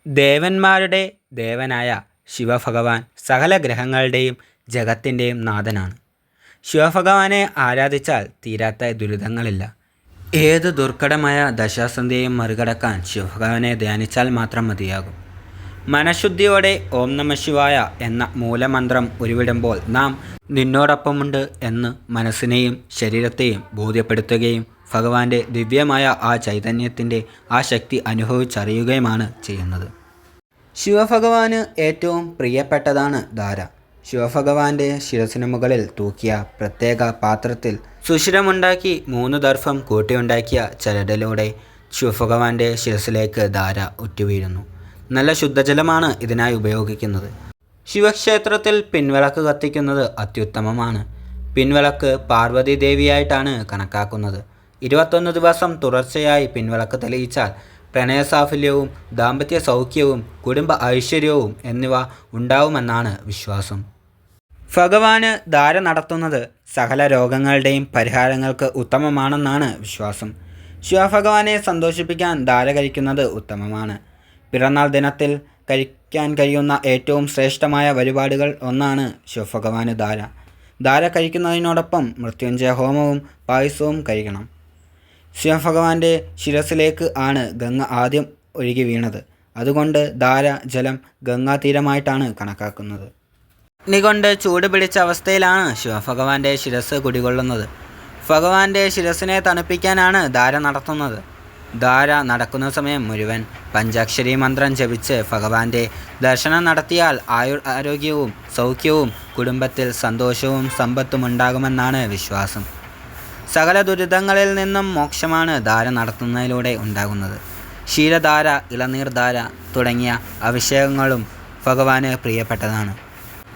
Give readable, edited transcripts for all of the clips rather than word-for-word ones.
ദേവന്മാരുടെ ദേവനായ ശിവഭഗവാൻ സകല ഗ്രഹങ്ങളുടെയും ജഗത്തിൻ്റെയും നാഥനാണ്. ശിവഭഗവാനെ ആരാധിച്ചാൽ തീരാത്ത ദുരിതങ്ങളില്ല. ഏത് ദുർഘടമായ ദശാസന്ധിയെയും മറികടക്കാൻ ശിവഭഗവാനെ ധ്യാനിച്ചാൽ മാത്രം മതിയാകും. മനഃശുദ്ധിയോടെ ഓം നമഃ ശിവായ എന്ന മൂലമന്ത്രം ഉരുവിടുമ്പോൾ നാം നിന്നോടൊപ്പമുണ്ട് എന്ന് മനസ്സിനെയും ശരീരത്തെയും ബോധ്യപ്പെടുത്തുകയും ഭഗവാന്റെ ദിവ്യമായ ആ ചൈതന്യത്തിൻ്റെ ആ ശക്തി അനുഭവിച്ചറിയുകയുമാണ് ചെയ്യുന്നത്. ശിവഭഗവാന് ഏറ്റവും പ്രിയപ്പെട്ടതാണ് ധാര. ശിവഭഗവാന്റെ ശിരസിനു മുകളിൽ തൂക്കിയ പ്രത്യേക പാത്രത്തിൽ സുഷിരമുണ്ടാക്കി 3 ദർഭം കൂട്ടിയുണ്ടാക്കിയ ചരടിലൂടെ ശിവഭഗവാന്റെ ശിരസിലേക്ക് ധാര ഉറ്റുവീഴുന്നു. നല്ല ശുദ്ധജലമാണ് ഇതിനായി ഉപയോഗിക്കുന്നത്. ശിവക്ഷേത്രത്തിൽ പിൻവിളക്ക് കത്തിക്കുന്നത് അത്യുത്തമമാണ്. പിൻവിളക്ക് പാർവതി ദേവിയായിട്ടാണ് കണക്കാക്കുന്നത്. 21 ദിവസം തുടർച്ചയായി പിൻവിളക്ക് തെളിയിച്ചാൽ പ്രണയസാഫല്യവും ദാമ്പത്യ സൗഖ്യവും കുടുംബ ഐശ്വര്യവും എന്നിവ ഉണ്ടാവുമെന്നാണ് വിശ്വാസം. ഭഗവാന് ധാര നടത്തുന്നത് സകല രോഗങ്ങളുടെയും പരിഹാരങ്ങൾക്ക് ഉത്തമമാണെന്നാണ് വിശ്വാസം. ശിവഭഗവാനെ സന്തോഷിപ്പിക്കാൻ ധാര കഴിക്കുന്നത് ഉത്തമമാണ്. പിറന്നാൾ ദിനത്തിൽ കഴിക്കാൻ കഴിയുന്ന ഏറ്റവും ശ്രേഷ്ഠമായ വഴിപാടുകൾ ഒന്നാണ് ശിവഭഗവാന് ധാര. ധാര കഴിക്കുന്നതിനോടൊപ്പം മൃത്യുഞ്ജയ ഹോമവും പായസവും കഴിക്കണം. ശിവഭഗവാന്റെ ശിരസിലേക്ക് ആണ് ഗംഗ ആദ്യം ഒഴുകി വീണത്. അതുകൊണ്ട് ധാര ജലം ഗംഗാതീരമായിട്ടാണ് കണക്കാക്കുന്നത്. അഗ്നി കൊണ്ട് ചൂട് പിടിച്ച അവസ്ഥയിലാണ് ശിവഭഗവാന്റെ ശിരസ് കുടികൊള്ളുന്നത്. ഭഗവാന്റെ ശിരസിനെ തണുപ്പിക്കാനാണ് ധാര നടത്തുന്നത്. ധാര നടക്കുന്ന സമയം മുഴുവൻ പഞ്ചാക്ഷരി മന്ത്രം ജപിച്ച് ഭഗവാന്റെ ദർശനം നടത്തിയാൽ ആരോഗ്യവും സൗഖ്യവും കുടുംബത്തിൽ സന്തോഷവും സമ്പത്തും ഉണ്ടാകുമെന്നാണ് വിശ്വാസം. സകല ദുരിതങ്ങളിൽ നിന്നും മോക്ഷമാണ് ധാര നടത്തുന്നതിലൂടെ ഉണ്ടാകുന്നത്. ക്ഷീരധാര, ഇളനീർധാര തുടങ്ങിയ അഭിഷേകങ്ങളും ഭഗവാന് പ്രിയപ്പെട്ടതാണ്.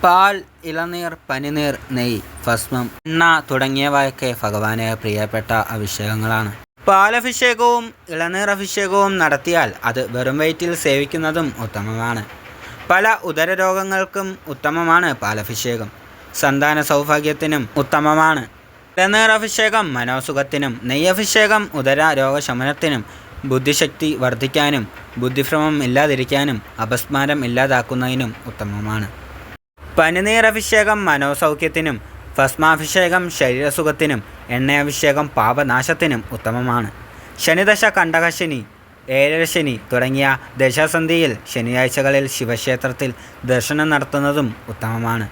പാൽ, ഇളനീർ, പനിനീർ, നെയ്യ്, ഭസ്മം, എണ്ണ തുടങ്ങിയവയൊക്കെ ഭഗവാന് പ്രിയപ്പെട്ട അഭിഷേകങ്ങളാണ്. പാലഭിഷേകവും ഇളനീർ അഭിഷേകവും നടത്തിയാൽ അത് വെറും വയറ്റിൽ സേവിക്കുന്നതും ഉത്തമമാണ്. പല ഉദരരോഗങ്ങൾക്കും ഉത്തമമാണ് പാലഭിഷേകം. സന്താന സൗഭാഗ്യത്തിനും ഉത്തമമാണ്. ഇളനീർ അഭിഷേകം മനോസുഖത്തിനും, നെയ്യഭിഷേകം ഉദര രോഗശമനത്തിനും, ബുദ്ധിശക്തി വർദ്ധിക്കാനും, ബുദ്ധിഭ്രമം ഇല്ലാതിരിക്കാനും, അപസ്മാരം ഇല്ലാതാക്കുന്നതിനും ഉത്തമമാണ്. പനിനീർ അഭിഷേകം മനോസൗഖ്യത്തിനും, ഭസ്മാഭിഷേകം ശരീരസുഖത്തിനും, എണ്ണയഭിഷേകം പാപനാശത്തിനും ഉത്തമമാണ്. ശനിദശ, കണ്ടകശനി, ഏഴരശനി തുടങ്ങിയ ദശാസന്ധിയിൽ ശനിയാഴ്ചകളിൽ ശിവക്ഷേത്രത്തിൽ ദർശനം നടത്തുന്നതും ഉത്തമമാണ്.